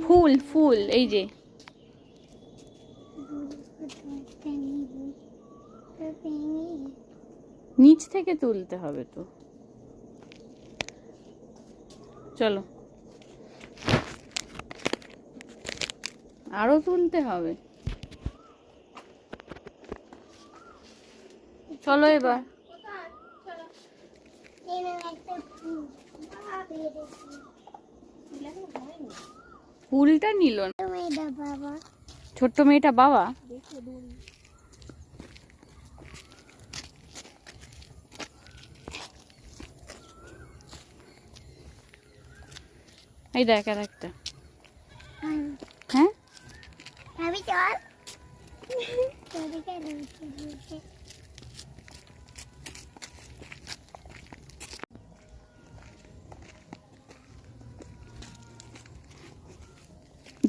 ফুল ফুল এই যে নিচ থেকে তুলতে হবে তো। চলো আরো তুলতে হবে। চলো এবার ফুলটা নিল না। ছোট্ট মেয়েটা বাবা এই দেখ আর একটা। হ্যাঁ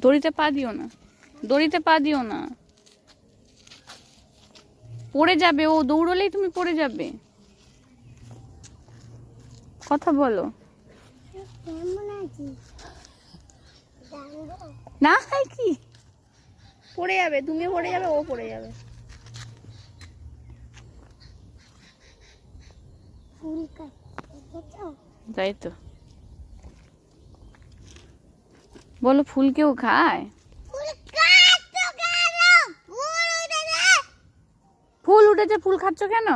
দড়িতে পা দিও না, দড়িতে পা দিও না, পড়ে যাবে। ও দৌড়লেই তুমি পড়ে যাবে। কথা বলো না। কি পড়ে যাবে, তুমি পড়ে যাবে, ও পড়ে যাবে। তাই তো বলো, ফুল কেউ খায়? ফুল উঠেছে, ফুল খাচ্ছ কেন?